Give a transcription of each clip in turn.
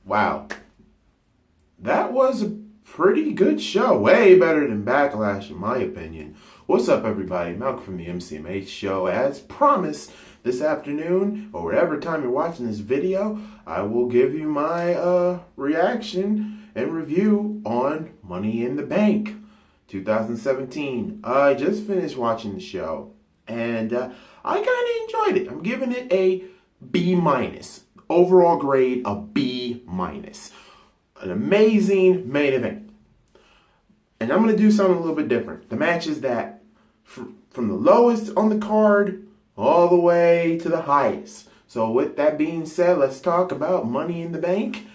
Wow. That was a pretty good show. Way better than Backlash, in my opinion. What's up, everybody? Malcolm from the MCMH Show. As promised, this afternoon, or whatever time you're watching this video, I will give you my reaction and review on Money in the Bank 2017. I just finished watching the show, and I kind of enjoyed it. I'm giving it a B minus. Overall grade, a B minus. An amazing main event. And I'm going to do something a little bit different. The matches that, from the lowest on the card all the way to the highest. So with that being said, let's talk about Money in the Bank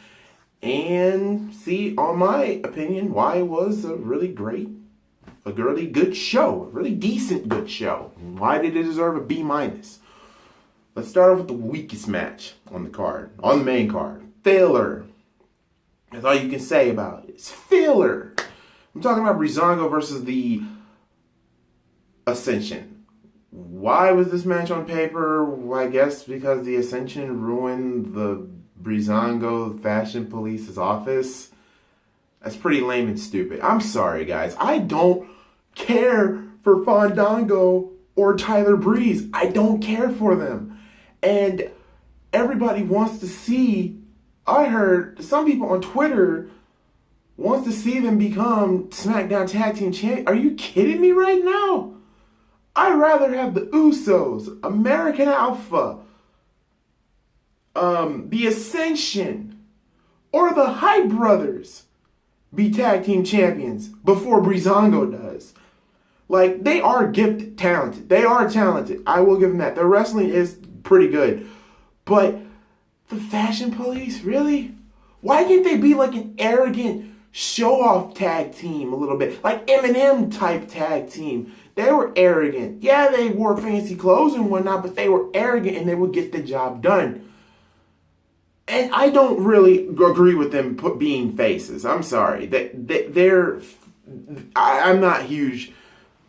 and see, on my opinion, why it was a really good show. A really decent good show. And why did it deserve a B minus? Let's start off with the weakest match on the main card. Filler. That's all you can say about it. It's filler. I'm talking about Breezango versus the Ascension. Why was this match on paper? Well, I guess because the Ascension ruined the Breezango Fashion Police's office. That's pretty lame and stupid. I'm sorry, guys. I don't care for Fandango or Tyler Breeze. I don't care for them. And everybody wants to see... I heard some people on Twitter wants to see them become SmackDown Tag Team Champions. Are you kidding me right now? I'd rather have the Usos, American Alpha, the Ascension, or the Hype Brothers be Tag Team Champions before Breezango does. Like, they are gifted, talented. They are talented. I will give them that. Their wrestling is pretty good. But... the Fashion Police, really? Why can't they be like an arrogant show-off tag team a little bit? Like Eminem type tag team. They were arrogant. Yeah, they wore fancy clothes and whatnot, but they were arrogant and they would get the job done. And I don't really agree with them being faces. I'm sorry. I'm not a huge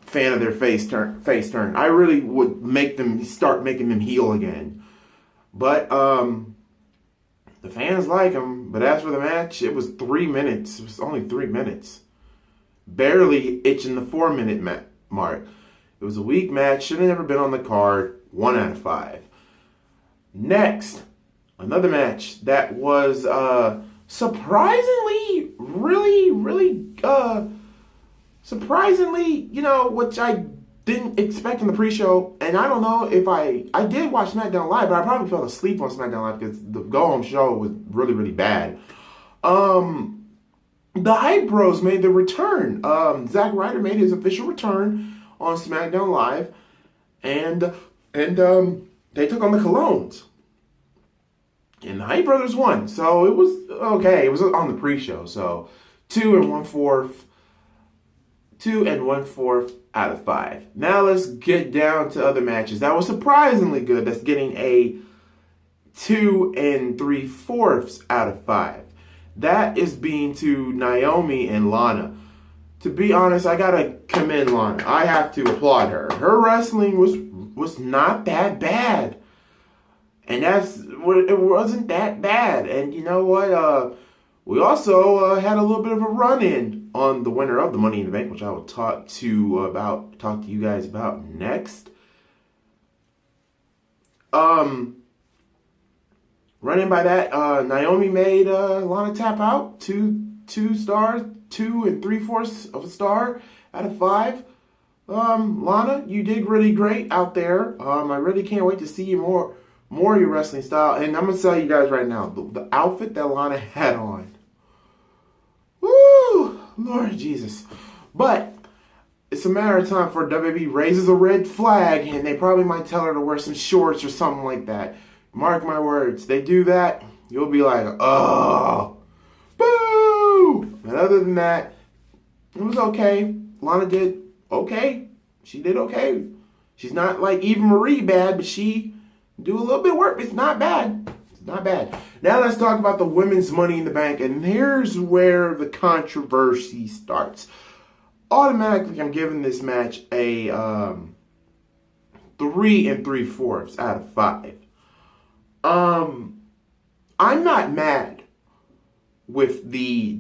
fan of their face turn. I really would start making them heel again. But, the fans like him, but as for the match, it was 3 minutes. It was only 3 minutes. Barely itching the 4-minute mark. It was a weak match. Should have never been on the card. 1 out of 5. Next, another match that was surprisingly, surprisingly, which I didn't expect in the pre-show, and I don't know if I did watch SmackDown Live, but I probably fell asleep on SmackDown Live because the go-home show was really bad. The Hype Bros made their return. Zack Ryder made his official return on SmackDown Live, and they took on the Colognes. And the Hype Brothers won, so it was okay. It was on the pre-show, so 2 1/4 out of 5. Now let's get down to other matches that was surprisingly good. That's getting a 2 3/4 out of 5. That is being to Naomi and Lana. To be honest, I gotta commend Lana. I have to applaud her. Her wrestling was not that bad, and it wasn't that bad. And you know what? We also had a little bit of a run-in on the winner of the Money in the Bank, which I will talk to you guys about next. Running by that, Naomi made Lana tap out. 2 stars, 2 3/4 of a star out of 5. Lana, you did really great out there. I really can't wait to see you more of your wrestling style. And I'm gonna tell you guys right now, the outfit that Lana had on. Woo! Lord Jesus. But it's a matter of time for WWE raises a red flag, and they probably might tell her to wear some shorts or something like that. Mark my words. They do that, you'll be like, oh, boo! And other than that, it was okay. Lana did okay. She did okay. She's not like Eva Marie bad, but she do a little bit of work. It's not bad. Not bad. Now let's talk about the women's Money in the Bank. And here's where the controversy starts. Automatically, I'm giving this match a 3 3/4 out of 5. I'm not mad with the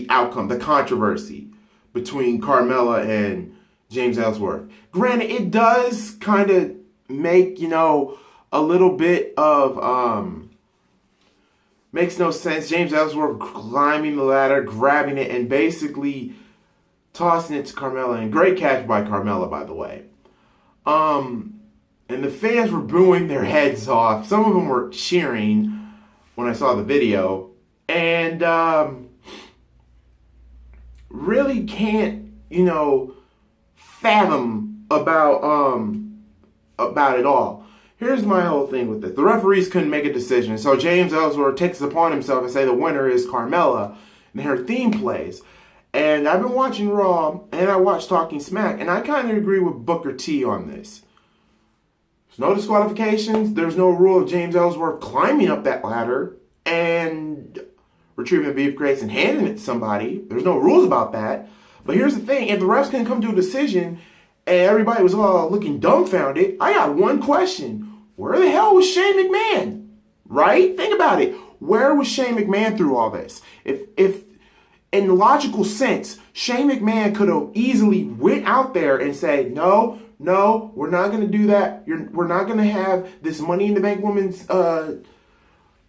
outcome, the controversy between Carmella and James Ellsworth. Granted, it does kind of make, a little bit of makes no sense. James Ellsworth climbing the ladder, grabbing it, and basically tossing it to Carmella. And great catch by Carmella, by the way. And the fans were booing their heads off. Some of them were cheering when I saw the video. And really can't, fathom about it all. Here's my whole thing with it. The referees couldn't make a decision. So James Ellsworth takes it upon himself and say the winner is Carmella. And her theme plays. And I've been watching Raw, and I watched Talking Smack, and I kind of agree with Booker T on this. There's no disqualifications. There's no rule of James Ellsworth climbing up that ladder and retrieving the briefcase and handing it to somebody. There's no rules about that. But here's the thing. If the refs can come to a decision and everybody was all looking dumbfounded, I got one question. Where the hell was Shane McMahon? Right? Think about it. Where was Shane McMahon through all this? If in logical sense, Shane McMahon could have easily went out there and said, no, we're not going to do that. We're not going to have this Money in the Bank women's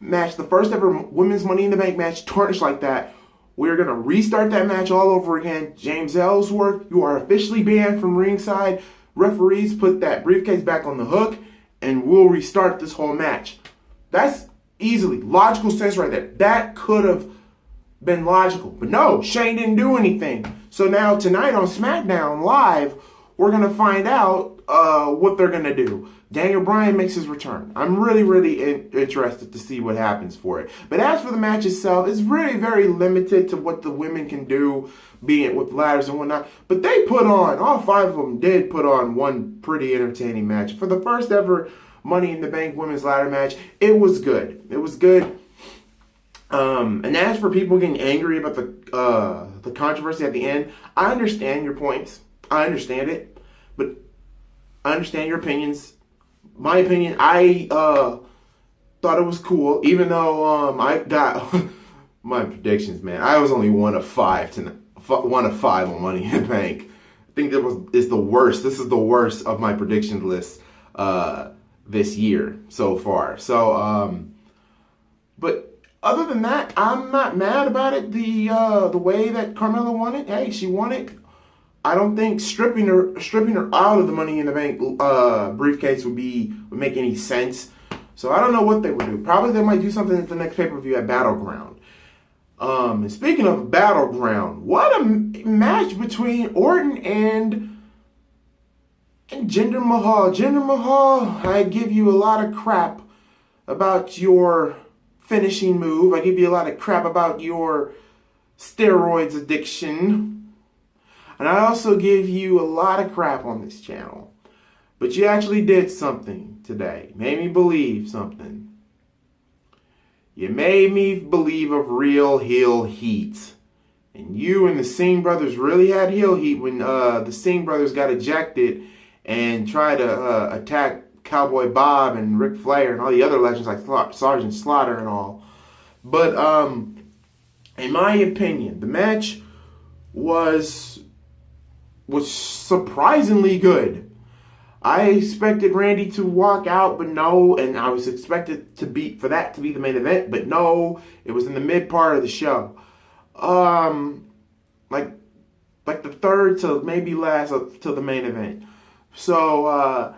match, the first ever women's Money in the Bank match, tarnished like that. We're going to restart that match all over again. James Ellsworth, you are officially banned from ringside. Referees, put that briefcase back on the hook, and we'll restart this whole match. That's easily logical sense right there. That could have been logical. But no, Shane didn't do anything. So now tonight on SmackDown Live, we're going to find out what they're going to do. Daniel Bryan makes his return. I'm really, really interested to see what happens for it. But as for the match itself, it's really very limited to what the women can do, be it with ladders and whatnot. But they put on, all five of them did put on one pretty entertaining match. For the first ever Money in the Bank women's ladder match, it was good. It was good. And as for people getting angry about the controversy at the end, I understand your points. I understand it. But I understand your opinions. My opinion, I thought it was cool, even though I got my predictions, man. I was only one of five on Money in the Bank. I think is the worst. This is the worst of my prediction list this year so far. So, but other than that, I'm not mad about it. The way that Carmella won it, hey, she won it. I don't think stripping her out of the Money in the Bank briefcase would make any sense. So I don't know what they would do. Probably they might do something at the next pay-per-view at Battleground. And speaking of Battleground, what a match between Orton and Jinder Mahal. Jinder Mahal, I give you a lot of crap about your finishing move. I give you a lot of crap about your steroids addiction. And I also give you a lot of crap on this channel. But you actually did something today. Made me believe something. You made me believe of real heel heat. And you and the Singh brothers really had heel heat when the Singh brothers got ejected and tried to attack Cowboy Bob and Ric Flair and all the other legends like Sergeant Slaughter and all. But in my opinion, the match was surprisingly good. I expected Randy to walk out, but no, and I was expected for that to be the main event, but no, it was in the mid part of the show. Like the third to maybe last to the main event. So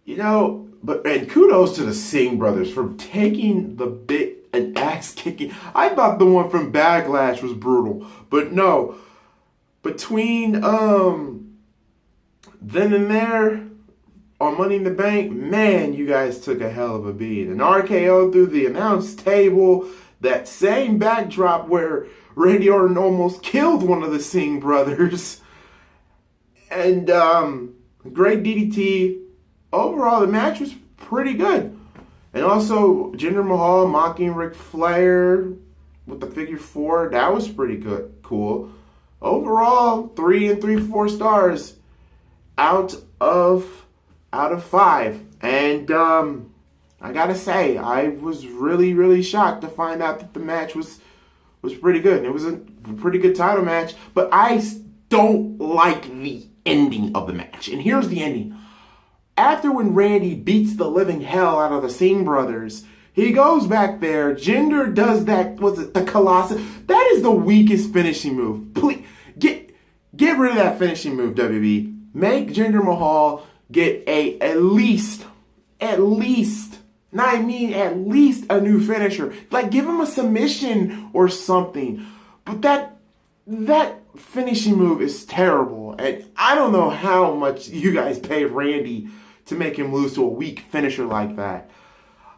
and kudos to the Singh brothers for taking the bit and ass kicking. I thought the one from Backlash was brutal, but no. Between then and there on Money in the Bank, man, you guys took a hell of a beat. An RKO through the announce table, that same backdrop where Randy Orton almost killed one of the Singh brothers, and great DDT. Overall, the match was pretty good. And also, Jinder Mahal mocking Ric Flair with the figure four, that was pretty good, cool. Overall, 3 3/4 stars out of 5. And I gotta say, I was really, really shocked to find out that the match was pretty good. And it was a pretty good title match, but I don't like the ending of the match. And here's the ending. After when Randy beats the living hell out of the Singh brothers, he goes back there. Jinder does that, was it the Colossus? That is the weakest finishing move. Please, get rid of that finishing move, WB. Make Jinder Mahal get at least, not mean at least a new finisher. Like, give him a submission or something. But that finishing move is terrible. And I don't know how much you guys paid Randy to make him lose to a weak finisher like that.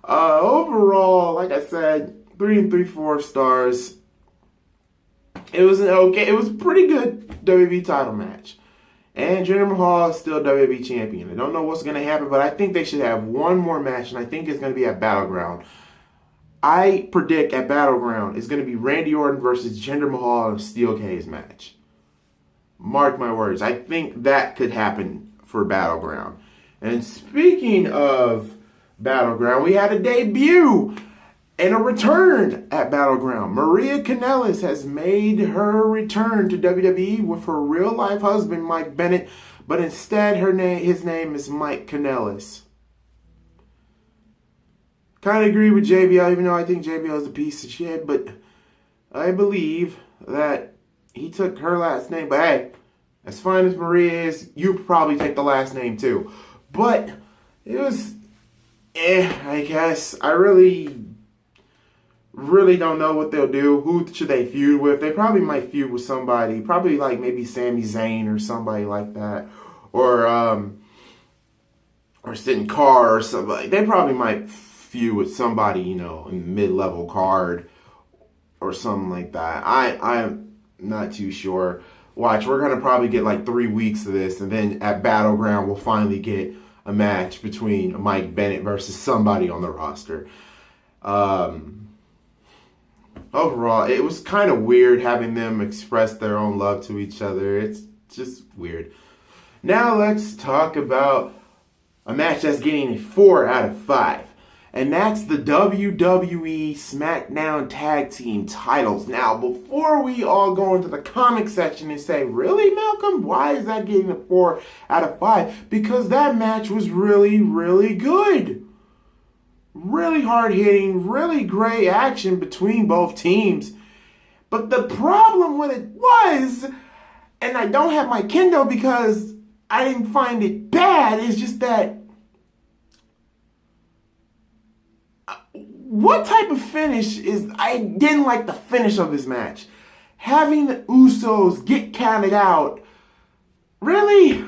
Overall, like I said, 3 3/4 stars. It was a pretty good WWE title match. And Jinder Mahal is still WWE champion. I don't know what's going to happen, but I think they should have one more match, and I think it's going to be at Battleground. I predict at Battleground it's going to be Randy Orton versus Jinder Mahal in a Steel Cage match. Mark my words. I think that could happen for Battleground. And speaking of Battleground, we had a debut and a return at Battleground. Maria Kanellis has made her return to WWE with her real-life husband, Mike Bennett, but instead his name is Mike Kanellis. Kind of agree with JBL, even though I think JBL is a piece of shit, but I believe that he took her last name. But hey, as fine as Maria is, you probably take the last name too. But it was, I guess. I really don't know what they'll do. Who should they feud with? They probably might feud with somebody. Probably like maybe Sami Zayn or somebody like that. Or Sin Cara or somebody. They probably might feud with somebody, in the mid-level card or something like that. I'm not too sure. Watch, we're going to probably get like 3 weeks of this, and then at Battleground we'll finally get a match between Mike Bennett versus somebody on the roster. Overall, it was kind of weird having them express their own love to each other. It's just weird. Now let's talk about a match that's getting a 4 out of 5. And that's the WWE SmackDown Tag Team titles. Now, before we all go into the comment section and say, really, Malcolm? Why is that getting a 4 out of 5? Because that match was really, really good. Really hard-hitting, really great action between both teams. But the problem with it was, and I don't have my Kindle because I didn't find it bad, is just that what type of finish is... I didn't like the finish of this match. Having the Usos get counted out. Really?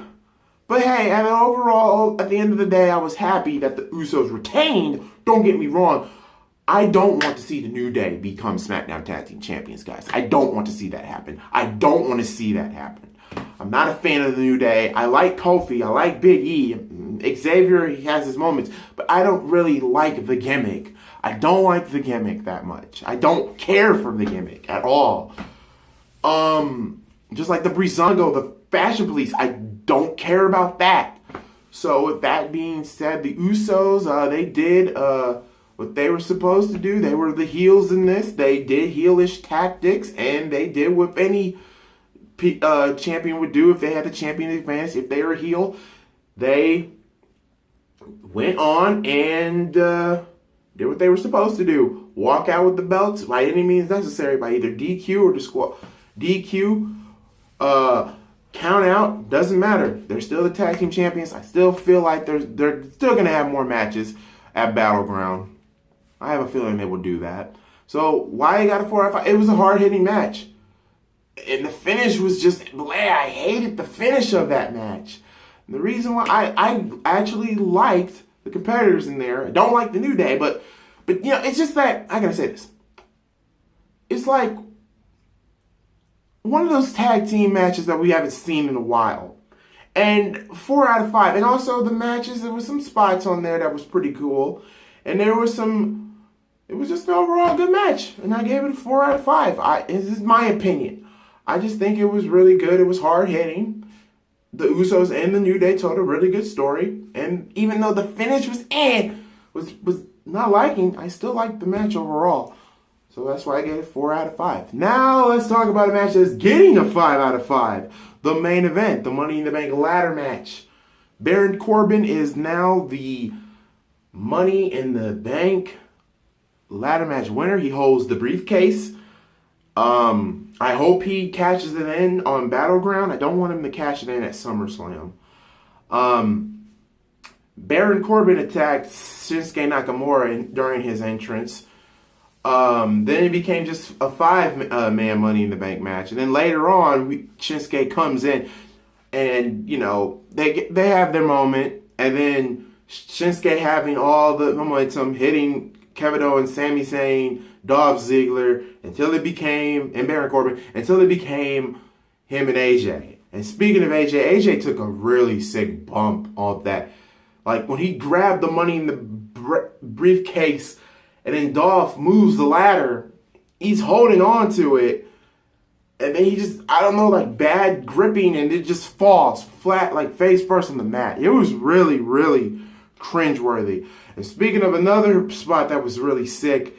But hey, I mean, overall, at the end of the day, I was happy that the Usos retained. Don't get me wrong. I don't want to see the New Day become SmackDown Tag Team Champions, guys. I don't want to see that happen. I don't want to see that happen. I'm not a fan of the New Day. I like Kofi. I like Big E. Xavier, he has his moments. But I don't really like the gimmick. I don't like the gimmick that much. I don't care for the gimmick at all. Just like the Breezango, the Fashion Police, I don't care about that. So with that being said, the Usos, they did what they were supposed to do. They were the heels in this. They did heelish tactics, and they did what any champion would do if they had the champion advantage. If they were a heel, they went on and did what they were supposed to do. Walk out with the belts by any means necessary, by either DQ or DQ, count out, doesn't matter. They're still the tag team champions. I still feel like they're still going to have more matches at Battleground. I have a feeling they will do that. So why you got a 4 out of 5? It was a hard-hitting match. And the finish was just bleh. I hated the finish of that match. And the reason why I actually liked the competitors in there. I don't like the New Day, but it's just that, I gotta say this. It's like one of those tag team matches that we haven't seen in a while. And 4 out of 5. And also the matches, there was some spots on there that was pretty cool. And it was just an overall good match. And I gave it a 4 out of 5. This is my opinion. I just think it was really good. It was hard hitting. The Usos and the New Day told a really good story. And even though the finish was not liking, I still like the match overall. So that's why I gave it 4 out of 5. Now let's talk about a match that's getting a 5 out of 5. The main event, the Money in the Bank ladder match. Baron Corbin is now the Money in the Bank ladder match winner. He holds the briefcase. I hope he cashes it in on Battleground. I don't want him to cash it in at SummerSlam. Baron Corbin attacked Shinsuke Nakamura during his entrance. Then it became just a 5-man Money in the Bank match. And then later on, Shinsuke comes in and, they have their moment. And then Shinsuke having all the momentum, hitting Kevin Owens, Sami Zayn, Dolph Ziggler, and Baron Corbin, until it became him and AJ. And speaking of AJ took a really sick bump off that. Like when he grabbed the Money in the briefcase and then Dolph moves the ladder, he's holding on to it. And then he just, bad gripping, and it just falls flat, like face first on the mat. It was really, really cringeworthy. And speaking of another spot that was really sick,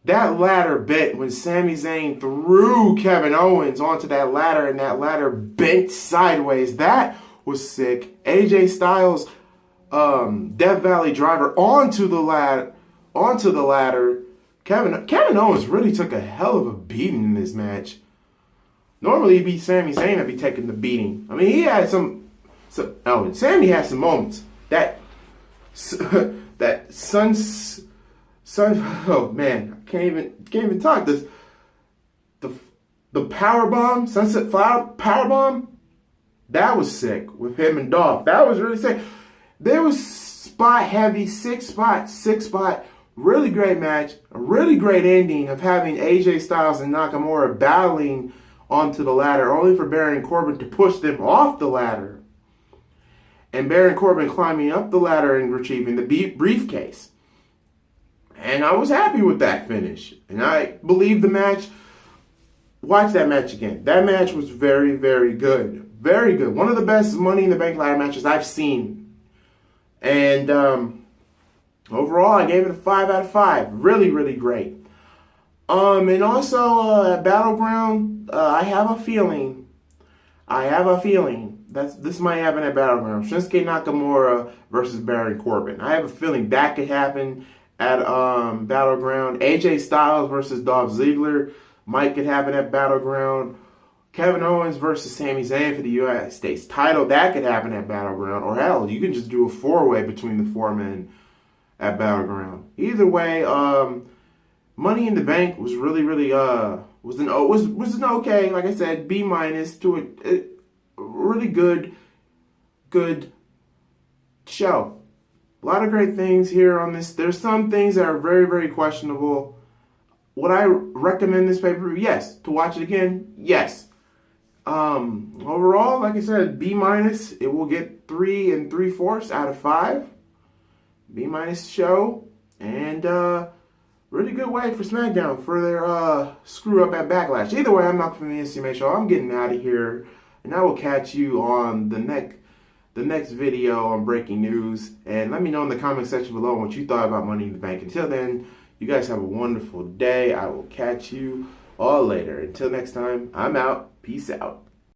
that ladder bent when Sami Zayn threw Kevin Owens onto that ladder, and that ladder bent sideways. That was sick. AJ Styles, Death Valley Driver onto the ladder. Kevin Owens really took a hell of a beating in this match. Normally, it'd be Sami Zayn that'd be taking the beating. I mean, he had Sami had some moments. That oh man, I can't even talk. The power bomb, Sunset Flower power bomb, that was sick with him and Dolph. That was really sick. There was spot heavy, six spot, really great match, a really great ending of having AJ Styles and Nakamura battling onto the ladder, only for Baron Corbin to push them off the ladder. And Baron Corbin climbing up the ladder and retrieving the briefcase. And I was happy with that finish. And I believe the match. Watch that match again. That match was very, very good. Very good. One of the best Money in the Bank ladder matches I've seen. And overall, I gave it a 5 out of 5. Really, really great. And also at Battleground, I have a feeling that this might happen at Battleground. Shinsuke Nakamura versus Baron Corbin. I have a feeling that could happen at Battleground. AJ Styles versus Dolph Ziggler could happen at Battleground. Kevin Owens versus Sami Zayn for the United States title. That could happen at Battleground. Or hell, you can just do a 4-way between the 4 men at Battleground. Either way, Money in the Bank was really, really was an okay, like I said, B- to a really good show. A lot of great things here on this. There's some things that are very, very questionable. Would I recommend this pay-per-view? Yes. To watch it again? Yes. Overall, like I said, B-. It will get 3 3/4 out of 5. B- show. And really good way for SmackDown for their screw up at Backlash. Either way, I'm not from the MCMA show. I'm getting out of here. And I will catch you on the next video on breaking news. And let me know in the comment section below what you thought about Money in the Bank. Until then, you guys have a wonderful day. I will catch you all later. Until next time, I'm out. Peace out.